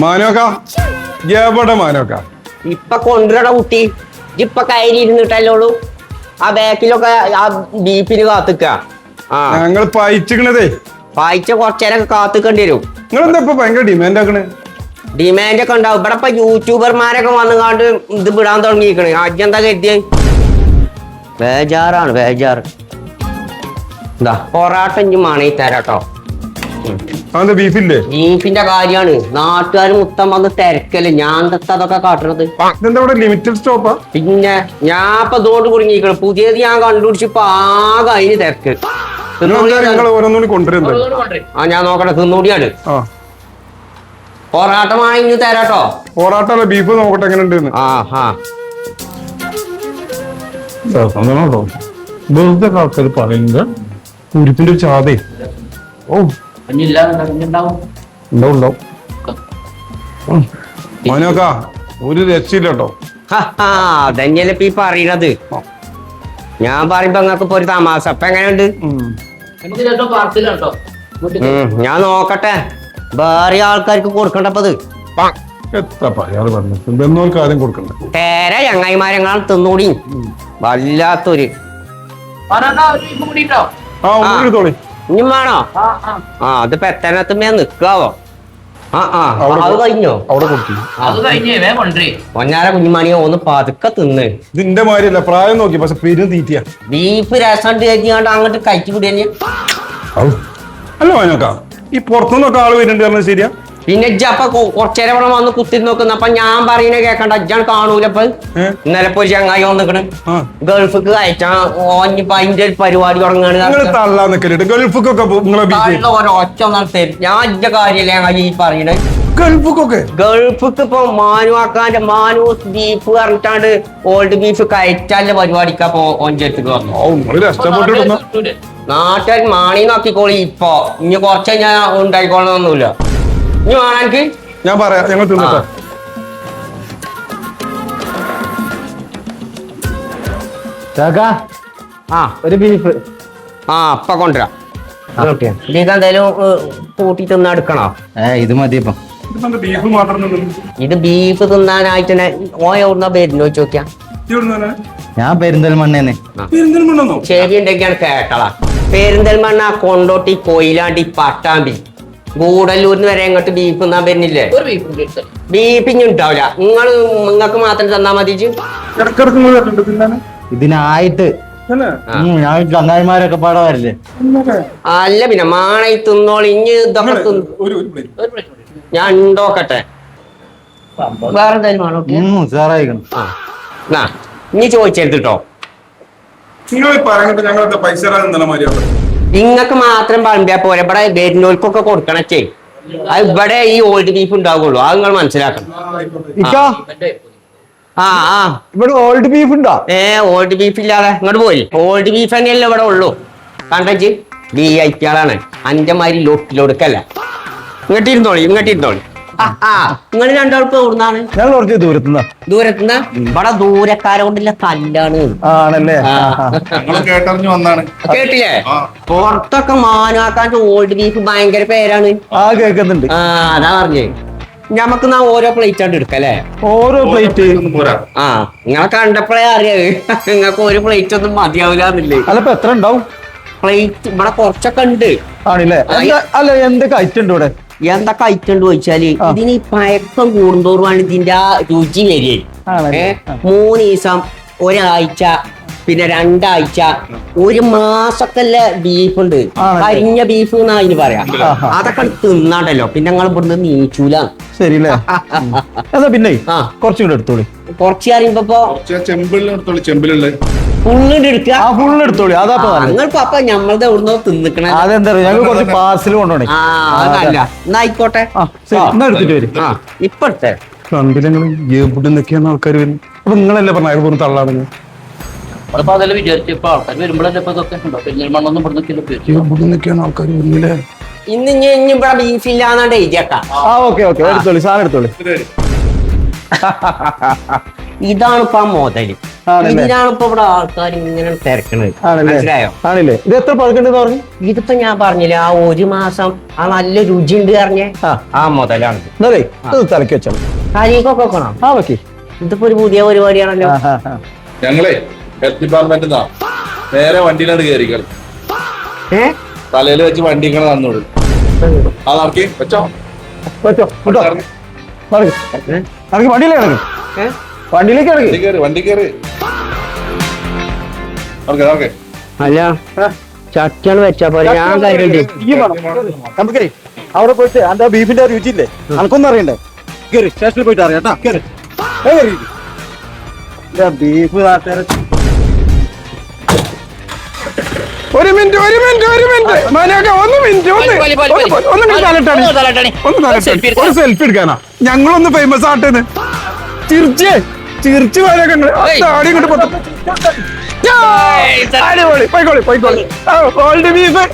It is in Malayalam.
മാനോക്ക എവിടെ മാനോക്ക ഇപ്പൊ കൊണ്ടുവരണ കുട്ടി ഇപ്പൊ കയ്യിൽ ഇരുന്നിട്ടല്ലോളൂ ആ ബാക്കിലൊക്കെ ആ ബീഫിന് കാത്തിക്ക ആ ഞങ്ങൾ പയച്ചിക്കണതേ പായിച്ച കുറച്ചേരൊക്കെ കാത്തിക്കേണ്ടി വരും. നിങ്ങൾ എന്താ ഇപ്പൊ ഭയങ്കര ഡിമാൻഡ് ആക്കണേ? ഡിമാൻഡ് ഒക്കെ ഉണ്ടാവും. ഇവിടെ ഇപ്പൊ യൂട്യൂബർമാരൊക്കെ വന്നുകാണ്ട് ഇത് വിടാൻ തുടങ്ങിയിരിക്കണേ. അജന്താ കരുതിയ ബേജാറാണ് ബേജാറ്. എന്താ പൊറാട്ട ഇഞ്ചി മണി തരാട്ടോ. അതെന്താ ബീഫില്ലേ? ബീഫിന്റെ കാര്യമാണ്. നാട്ടുകാർ മൊത്തം വന്ന് തിരക്കല്ലേ. ഞാൻ അതൊക്കെ കാട്ടണത്. ഇതെന്താ ഇവിടെ ലിമിറ്റഡ് സ്റ്റോപ്പാ? പിന്നെ ഞാൻ ഇപ്പൊ ഇതോട് കുടുങ്ങിയിരിക്കണം. പുതിയത് ഞാൻ കണ്ടുപിടിച്ചപ്പോ ആകെ അതിന് തിരക്ക്. ഓരോന്നുകൂടി കൊണ്ടുവരുന്നത്. ആ ഞാൻ നോക്കട്ടെ. തിന്നൂടിയാണ്. പൊറാട്ട വാങ്ങി തരാട്ടോ. പൊറാട്ട അല്ല ബീഫ് നോക്കട്ടെ എങ്ങനെ ഉണ്ട്. വെറുതെ ആൾക്കാർ പറയുന്നത് കുരിപ്പിന്റെ ഒരു ചാതേ. ഓ ഉണ്ടാവും മനോക്ക ഒരു രക്ഷയില്ല കേട്ടോ. അതന്നെയല്ലേ ഇപ്പൊ ഈ പറയണത്. ഞാൻ പറയുമ്പോ നിങ്ങൾക്ക് ഇപ്പൊ ഒരു തമാശ. അപ്പൊ എങ്ങനെയുണ്ട്? ഞാൻ നോക്കട്ടെ. വേറെ ആൾക്കാർക്ക് കൊടുക്കണ്ടപ്പത് ആദ്യം കൊടുക്കണ്ട. തേര ചങ്ങായിമാരെങ്ങാൻ തിന്നൂടി. വല്ലാത്തൊരു ഇനി വേണോ? അതിപ്പോ എത്തനത്തുമ്പോ നിക്കാവോ? അത് കഴിഞ്ഞോ? ഒന്നാര കുഞ്ഞുമണിയോ ഒന്ന് പതുക്കെ തിന്ന്. ഇതിന്റെ മാതിരിയല്ല, പ്രായം നോക്കി പക്ഷെ പെരും തീറ്റിയാ. ബീഫ് രസം കഴിക്കാണ്ട് അങ്ങോട്ട് കഴിച്ചു കൂടി തന്നെ. അല്ല മനോക്ക ഈ പുറത്തുനിന്നൊക്കെ ആള് വരുന്നുണ്ട് ശരിയാ? പിന്നെ ഇജ്ജപ്പ കുറച്ചേരം ഇവിടെ വന്ന് കുത്തി നോക്കുന്ന. അപ്പൊ ഞാൻ പറയണ കേക്കണ്ട. ഇജ്ജാണ് കാണൂലപ്പ. ഇന്നലെ ഇപ്പൊ ഒരു ചങ്ങായി വന്നിക്കണ് ഗൾഫിക്ക് അയച്ചാ. ഓഞ്ഞിപ്പോ അതിന്റെ ഒരു പരിപാടി തുടങ്ങാണ്. ഒറ്റ തരും. ഞാൻ ഇജ്ജ കാര്യല്ലേ ഈ പറയണേ. ഗൾഫിക്ക് ഇപ്പൊ മാനുവാക്കാന്റെ മാനൂസ് ബീഫ് പറഞ്ഞിട്ടാണ്ട് ഓൾഡ് ബീഫ് കയറ്റാന്റെ പരിപാടിക്കപ്പോ ഓഞ്ചെടുത്തിട്ട് വന്നു. നാട്ടുകാർ മാണി നോക്കിക്കോളി. ഇപ്പൊ ഇനി കുറച്ച് ഞാൻ ഉണ്ടായിക്കോളണമെന്നൊന്നുമില്ല. ഇനി വേണമെങ്കിൽ ഞാൻ പറയാം. ഞങ്ങൾ തിന്നിട്ടാ ഒരു ബീഫ് അപ്പൊ കൊണ്ടുവരാം. ഇതിക്ക് എന്തായാലും കൂട്ടി തിന്നാ എടുക്കണോ? ഇത് മതി. ഇപ്പം ഇത് ബീഫ് തിന്നാനായിട്ട് ഓയ എവിടുന്ന പേരുന്ന് വെച്ച് നോക്കിയാ. ഞാൻ പെരിന്തൽമണ്ണേന്ന്. ചെവി ഉണ്ടെങ്കിയാണ് കേട്ടളാ. പെരിന്തൽമണ്ണ, കൊണ്ടോട്ടി, കൊയിലാണ്ടി, പട്ടാമ്പി, ഗൂഡല്ലൂരിന്ന് വരെ ഇങ്ങോട്ട് ബീഫ് തിന്നാൻ വരുന്നില്ലേ? ബീഫ് ഇനി ഉണ്ടാവില്ല. നിങ്ങൾക്ക് മാത്രം തന്നാ മതി. ഇതിനായിട്ട് ഞാൻ ചങ്ങായിമാരൊക്കെ പാടെ വരില്ലേ? അല്ല പിന്നെ മാണി തിന്നോളി. ഇനി ഇതൊക്കെ ഞാൻ ഉണ്ടോക്കട്ടെ. വേറെ എന്തായാലും വേണോ? ഉഷാറായിക്കണം. ഇനി ചോദിച്ചെടുത്തിട്ടോ. നിങ്ങക്ക് മാത്രം പറമ്പിയാ പോരെ. ഇവിടെ വരുന്നോൽക്കൊക്കെ കൊടുക്കണച്ചേ. അത് ഇവിടെ ഈ ഓൾഡ് ബീഫ് ഉണ്ടാവുള്ളൂ. അത് നിങ്ങൾ മനസ്സിലാക്കണം. ഇവിടെ ഓൾഡ് ബീഫ് ഉണ്ടോ? ഓൾഡ് ബീഫ് ഇല്ലാതെ ഇങ്ങോട്ട് പോയി. ഓൾഡ് ബീഫ് തന്നെയല്ലേ ഇവിടെ ഉള്ളൂ. കണ്ടച്ച് VIP ആളാണ്. അന്റെ മാതിരി ലൊടുക്കല്ല. ഇങ്ങോട്ടിരുന്നോളി. നിങ്ങൾ രണ്ടാൾക്ക് എവിടുന്നാണ്? ഞങ്ങൾ കുറച്ച് ദൂരത്തുനിന്നാ. ദൂരത്തുനിന്നാ? ഇവിടെ ദൂരക്കാരോണ്ടില്ല തല്ലാണ്. ആണല്ലേ? കേട്ടില്ലേ? പുറത്തൊക്കെ മാനാക്കാൻ ഓൾഡ് ബീഫ് ഭയങ്കര പേരാണ്. കേൾക്കുന്നുണ്ട്. അതാ പറഞ്ഞേ. ഞമ്മക്ക് ഓരോ പ്ലേറ്റ് ആയിട്ട് എടുക്കല്ലേ? ഓരോ പ്ലേറ്റ് നിങ്ങളെ കണ്ടപ്പോഴേ അറിയാത്. നിങ്ങൾക്ക് ഒരു പ്ലേറ്റ് ഒന്നും മതിയാവില്ലേ? അല്ലപ്പോ എത്ര ഉണ്ടാവും പ്ലേറ്റ്? ഇവിടെ കുറച്ചൊക്കെ ഉണ്ട്. ആണല്ലേ? അല്ല എന്തൊക്കെ ഐറ്റം ഉണ്ട് ഇവിടെ? എന്തൊക്കെ ഐറ്റം ഉണ്ട് ചോദിച്ചാല് ഇതിന് പഴക്കം കൂടുന്തോറുമാണ് ഇതിന്റെ ആ രുചി വരികയെ. 3 ദിവസം, ഒരാഴ്ച, പിന്നെ 2 ആഴ്ച, 1 മാസമൊക്കെ ബീഫ് ഉണ്ട്. കരിഞ്ഞ ബീഫ് എന്നാ അതിന് പറയാം. അതൊക്കെ തിന്നാണ്ടല്ലോ പിന്നെ ഞങ്ങൾ ഇവിടുന്ന് നീച്ചൂല. ശരിയല്ലേ? എന്നാ പിന്നെ കുറച്ചും കൂടെ എടുത്തോളി. കുറച്ച് അറിയുമ്പോ ഫുള്ള് എടുത്തോളി. നിങ്ങൾക്ക് അപ്പൊ ഞമ്മളുടെ എവിടുന്നോ തിന്നിക്കണേ. അതെന്താ ഞങ്ങൾ കുറച്ച് പാർസൽ കൊണ്ടുപോണേ. എന്നാ ആയിക്കോട്ടെ. എന്നാ എടുത്തിട്ട് വരും. ഇപ്പൊ എടുത്തേ. കണ്ടില്ല എവിടെ നിന്നൊക്കെയാണ് ആൾക്കാർ വരുന്നത്? അപ്പൊ നിങ്ങളല്ലേ പറഞ്ഞ അയൽപൂർന്ന് തള്ളാണെന്ന്? ഇന്ന് ഇവിടെ ബീഫ് ഇല്ലാന്നാണ്ട് എഴുതിയേക്കാം. ഓക്കെ എടുത്തോളി. സാധനം എടുത്തോളി. ഇതാണ് ഇപ്പൊ ആ മുതല്. ആണല്ലേ? ഇതിനാണ് ഇപ്പൊ ഇവിടെ ആൾക്കാർ ഇങ്ങനെ തിരക്കണത്. മനസ്സിലായോ? ആണല്ലേ? ഇത് എത്ര പഴക്കണ്ടെന്ന് പറഞ്ഞു? ഇതിപ്പോ ഞാൻ പറഞ്ഞില്ല, ആ 1 മാസം ആ നല്ല രുചിയുണ്ട് പറഞ്ഞേ, ആ മുതലാണ്. എന്നാലേ ഇത് തലക്ക് വെച്ചാൽ കരിക്കൊക്കെ വെക്കണം. ആ വെക്കി. ഇതിപ്പോ ഒരു പുതിയ പരിപാടിയാണല്ലോ. ഞങ്ങളെ ഹെൽത്ത് ഡിപ്പാർട്ട്മെന്റ് നേരെ വണ്ടിയിലാണ് കയറിക്കളി. തലയിൽ വെച്ച് വണ്ടി ഇങ്ങനെ തന്നോട് ആ നടക്കി വെച്ചോ വെച്ചോ കേട്ടോ. നടക്ക് വണ്ടിയിലേക്ക് ഇറങ്ങി. വണ്ടിയിലേക്ക് ഇറങ്ങി. വണ്ടി കയറി നടക്കെ. അല്ല ചട്ടിയാണ് വെച്ചാ പോലെ ഞാൻ കരുതി. നമുക്കേ അവിടെ പോയിട്ട് എന്റെ ബീഫിന്റെ രുചിയില്ലേ അനക്കൊന്നും അറിയണ്ടേ? കേറി സ്റ്റേഷനിൽ പോയിട്ട് അറിയാം കേട്ടോ. കേറി ബീഫ് നാട്ടുകാരെ. ഒരു മിനിറ്റ് മനോക്കെ, ഒന്ന് മിനിറ്റ് ഒരു സെൽഫി എടുക്കാനാ. ഞങ്ങളൊന്ന് ഫേമസ് ആട്ടേന്ന് ചിരിച്ച് വരൊക്കെ താടി ഇങ്ങോട്ട് അടിപൊളി. പോയിക്കോളി ഓൾഡ് ബീഫ്.